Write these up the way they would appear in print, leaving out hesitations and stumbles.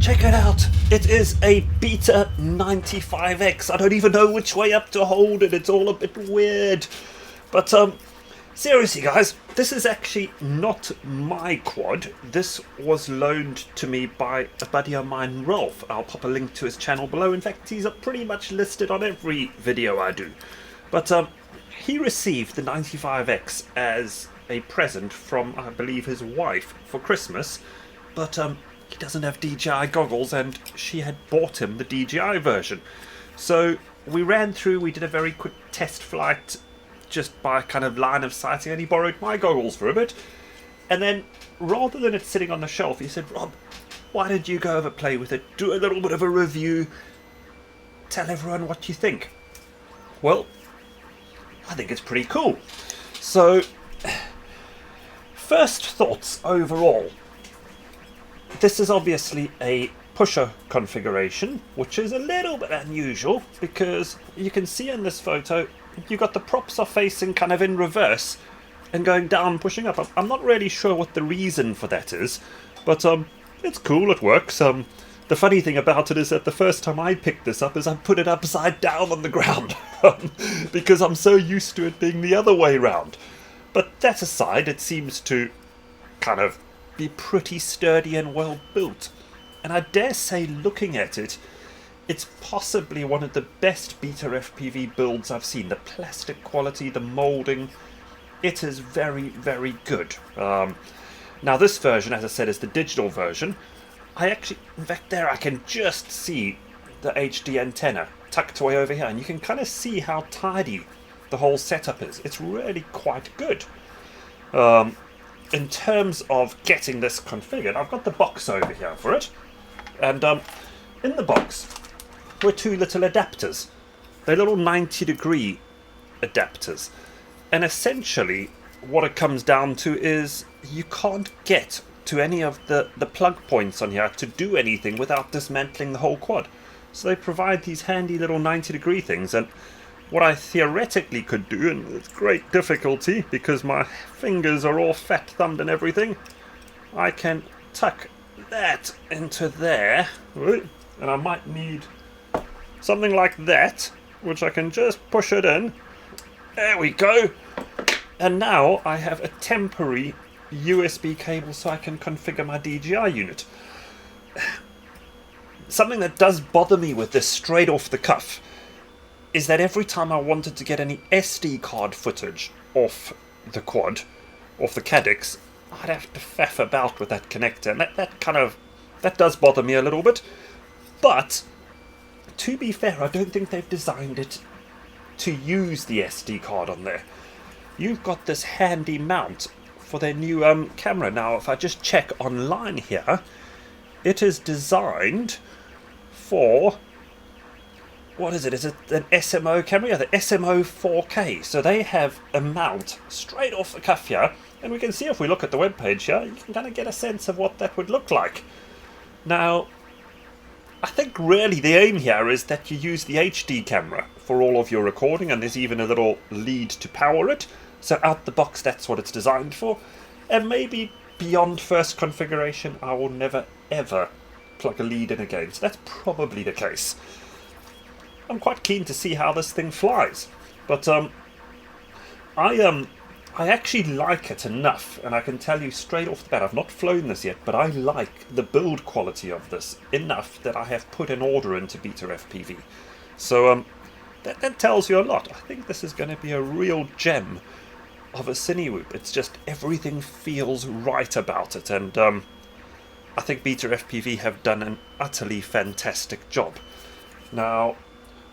Check it out, it is a BETA95X. I don't even know which way up to hold it, it's all a bit weird. But seriously guys, this is actually not my quad. This was loaned to me by a buddy of mine, Rolf. I'll pop a link to his channel below. In fact, he's pretty much listed on every video I do. But he received the 95X as a present from, I believe, his wife for Christmas. But he doesn't have DJI goggles, and she had bought him the DJI version. So we ran through, we did a very quick test flight just by kind of line of sighting, and he borrowed my goggles for a bit. And then, rather than it sitting on the shelf, he said, "Rob, why don't you go over play with it, do a little bit of a review, tell everyone what you think." Well, I think it's pretty cool. So, first thoughts overall. This is obviously a pusher configuration, which is a little bit unusual because you can see in this photo you've got the props are facing kind of in reverse and going down, pushing up. I'm not really sure what the reason for that is, but it's cool, it works. The funny thing about it is that the first time I picked this up is I put it upside down on the ground because I'm so used to it being the other way round. But that aside, it seems to kind of be pretty sturdy and well built, and I dare say, looking at it, it's possibly one of the best BETA FPV builds I've seen. The plastic quality, the moulding, it is very, very good. Now this version, as I said, is the digital version. In fact there I can just see the HD antenna tucked away over here, and you can kind of see how tidy the whole setup is. It's really quite good. In terms of getting this configured, I've got the box over here for it, and in the box were two little adapters. They're little 90-degree adapters, and essentially what it comes down to is you can't get to any of the plug points on here to do anything without dismantling the whole quad. So they provide these handy little 90-degree things, and what I theoretically could do, and with great difficulty because my fingers are all fat-thumbed and everything, I can tuck that into there, and I might need something like that, which I can just push it in. There we go. And now I have a temporary USB cable so I can configure my DJI unit. Something that does bother me with this straight off the cuff is that every time I wanted to get any SD card footage off the quad, off the Caddx, I'd have to faff about with that connector, and that does bother me a little bit. But to be fair, I don't think they've designed it to use the SD card on there. You've got this handy mount for their new camera. Now, if I just check online here, it is designed for, what is it? Is it an SMO camera? Yeah, the SMO 4K. So they have a mount straight off the cuff here, and we can see if we look at the webpage here, you can kind of get a sense of what that would look like. Now, I think really the aim here is that you use the HD camera for all of your recording, and there's even a little lead to power it. So out the box, that's what it's designed for. And maybe beyond first configuration, I will never ever plug a lead in again. So that's probably the case. I'm quite keen to see how this thing flies, but I actually like it enough, and I can tell you straight off the bat, I've not flown this yet, but I like the build quality of this enough that I have put an order into BETA FPV. So that tells you a lot. I think this is going to be a real gem of a Cinewhoop. It's just everything feels right about it, and I think BETA FPV have done an utterly fantastic job. Now,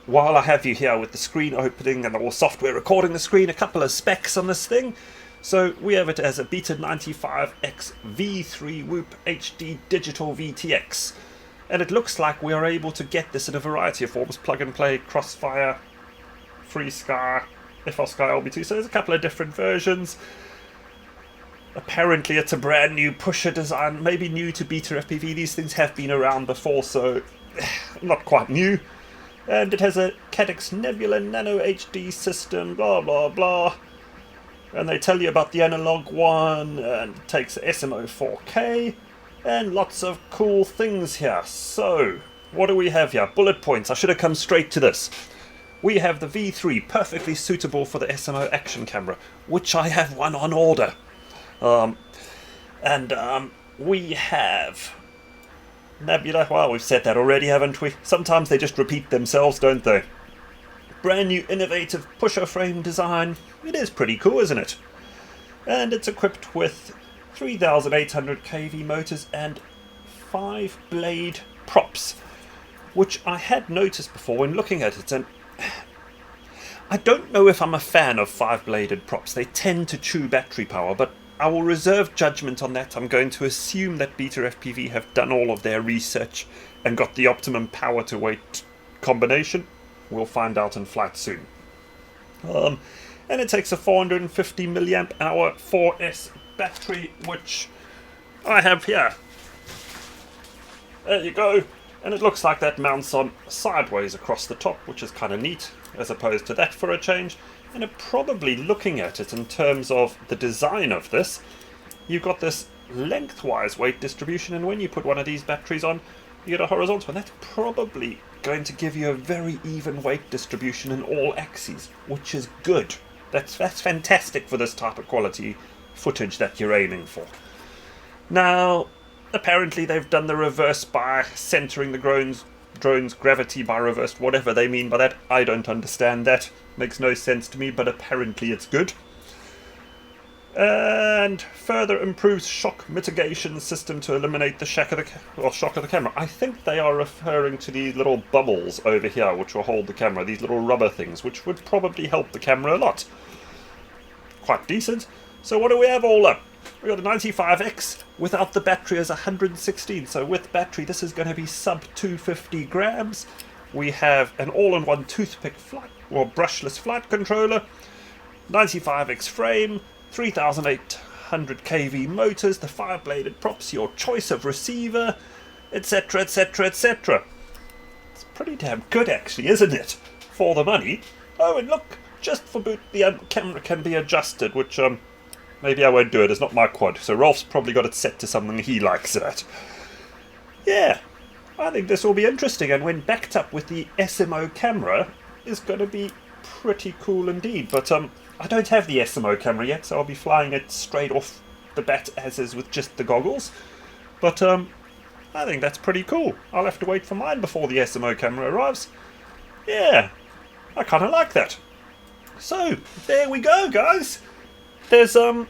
while I have you here with the screen opening and all software recording the screen, a couple of specs on this thing. So we have it as a BETA95X V3 Whoop HD Digital VTX. And it looks like we are able to get this in a variety of forms: plug and play, crossfire, FreeSky, FrSky LB2. So there's a couple of different versions. Apparently it's a brand new pusher design, maybe new to BETA FPV. These things have been around before, so not quite new. And it has a Caddx Nebula Nano HD system, blah blah blah. And they tell you about the analog one, and it takes SMO 4K. And lots of cool things here. So, what do we have here? Bullet points. I should have come straight to this. We have the V3, perfectly suitable for the SMO action camera, which I have one on order. We have Nebula. Well, we've said that already, haven't we? Sometimes they just repeat themselves, don't they? Brand new innovative pusher frame design. It is pretty cool, isn't it? And it's equipped with 3,800 kV motors and 5-blade props, which I had noticed before when looking at it, and I don't know if I'm a fan of 5-bladed props. They tend to chew battery power, but I will reserve judgment on that. I'm going to assume that BetaFPV have done all of their research and got the optimum power to weight combination. We'll find out in flight soon. And it takes a 450 milliamp hour 4S battery, which I have here. There you go. And it looks like that mounts on sideways across the top, which is kind of neat, as opposed to that for a change. And probably looking at it in terms of the design of this, you've got this lengthwise weight distribution, and when you put one of these batteries on, you get a horizontal, and that's probably going to give you a very even weight distribution in all axes, which is good. That's fantastic for this type of quality footage that you're aiming for. Now, apparently they've done the reverse by centering the drone's gravity by reverse, whatever they mean by that. I don't understand that. Makes no sense to me, but apparently it's good. And further improves shock mitigation system to eliminate the shock of the camera. I think they are referring to these little bubbles over here which will hold the camera, these little rubber things, which would probably help the camera a lot. Quite decent. So what do we have all up? We got a 95X without the battery as 116. So with battery, this is going to be sub 250 grams. We have an all-in-one toothpick flight or brushless flight controller, 95X frame, 3,800 kV motors, the 5-bladed props, your choice of receiver, etc, etc, etc. It's pretty damn good actually, isn't it? For the money. Oh, and look, just for boot, the camera can be adjusted, which maybe I won't do it, it's not my quad, so Rolf's probably got it set to something he likes that. Yeah, I think this will be interesting, and when backed up with the SMO camera, is going to be pretty cool indeed. But I don't have the SMO camera yet, so I'll be flying it straight off the bat as is with just the goggles. But I think that's pretty cool. I'll have to wait for mine before the SMO camera arrives. Yeah, I kind of like that. So, there we go, guys. There's some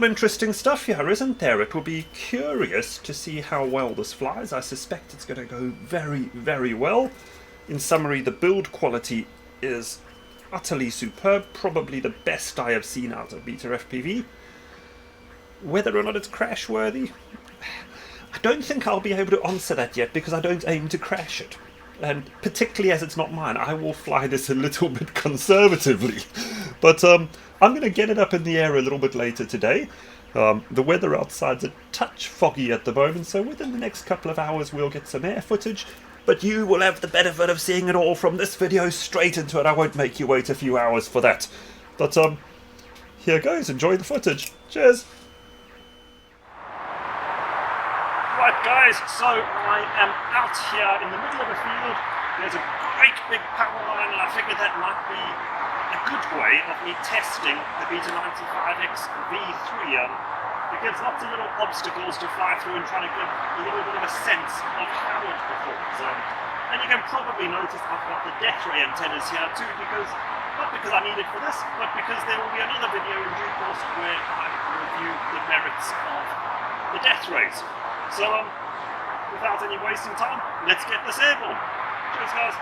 interesting stuff here, isn't there? It will be curious to see how well this flies. I suspect it's going to go very, very well. In summary, the build quality is utterly superb, probably the best I have seen out of BetaFPV. Whether or not it's crash worthy, I don't think I'll be able to answer that yet, because I don't aim to crash it. And particularly as it's not mine, I will fly this a little bit conservatively. But I'm going to get it up in the air a little bit later today. The weather outside's a touch foggy at the moment, so within the next couple of hours we'll get some air footage. But you will have the benefit of seeing it all from this video straight into it. I won't make you wait a few hours for that. But here goes. Enjoy the footage. Cheers. Right guys, so I am out here in the middle of a field. There's a great big power line, and I figured that might be a good way of me testing the BETA95X V3. It gives lots of little obstacles to fly through and try to give a little bit of a sense of how it performs. And you can probably notice I've got the death ray antennas here too, because not because I need it for this, but because there will be another video in due course where I review the merits of the death rays. So without any wasting time, let's get this airborne. Cheers guys.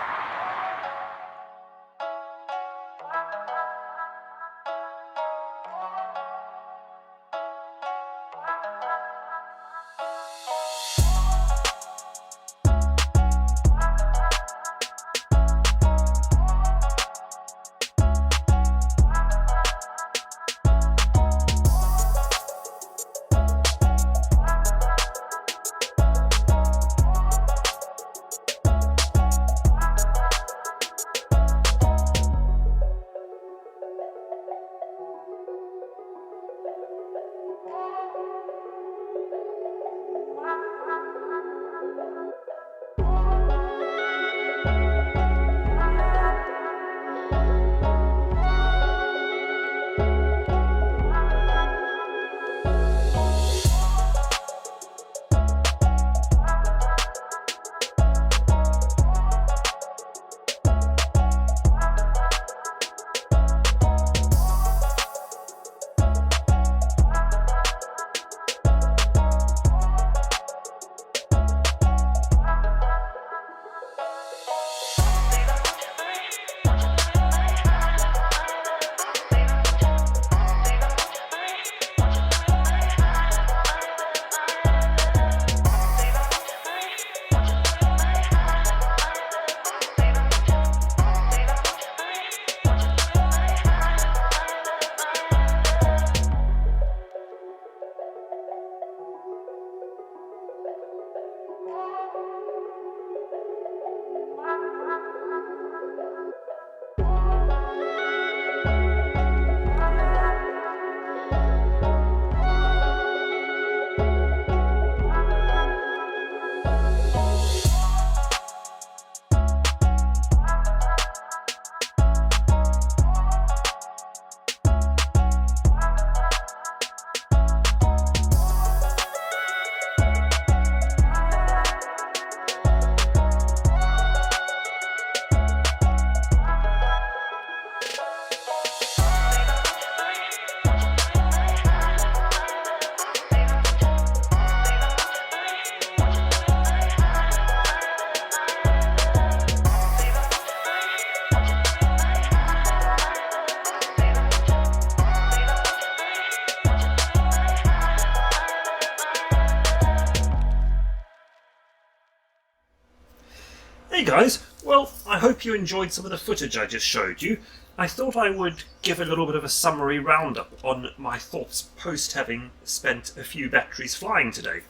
Hey guys, well, I hope you enjoyed some of the footage I just showed you. I thought I would give a little bit of a summary roundup on my thoughts post having spent a few batteries flying today.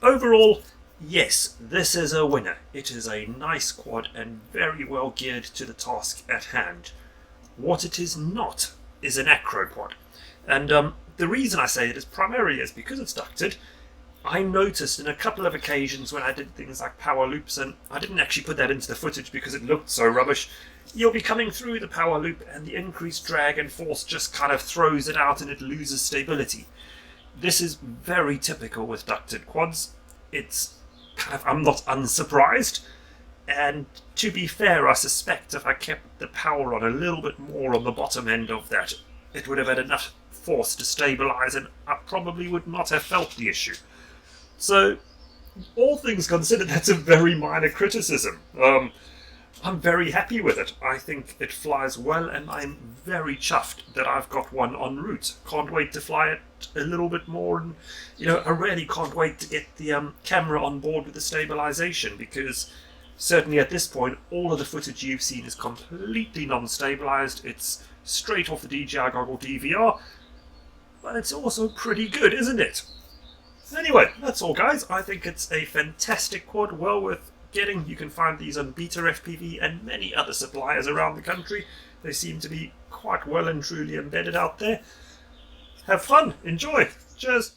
Overall, yes, this is a winner. It is a nice quad and very well geared to the task at hand. What it is not is an acro quad. And the reason I say it is primarily is because it's ducted. I noticed in a couple of occasions when I did things like power loops, and I didn't actually put that into the footage because it looked so rubbish, you'll be coming through the power loop and the increased drag and force just kind of throws it out and it loses stability. This is very typical with ducted quads. It's kind of, I'm not unsurprised, and to be fair, I suspect if I kept the power on a little bit more on the bottom end of that, it would have had enough force to stabilize and I probably would not have felt the issue. So, all things considered, that's a very minor criticism. I'm very happy with it. I think it flies well, and I'm very chuffed that I've got one en route. Can't wait to fly it a little bit more, and I really can't wait to get the camera on board with the stabilization, because certainly at this point, all of the footage you've seen is completely non-stabilized. It's straight off the DJI goggle DVR, but it's also pretty good, isn't it? Anyway, that's all guys. I think it's a fantastic quad, well worth getting. You can find these on BETA FPV and many other suppliers around the country. They seem to be quite well and truly embedded out there. Have fun, enjoy. Cheers.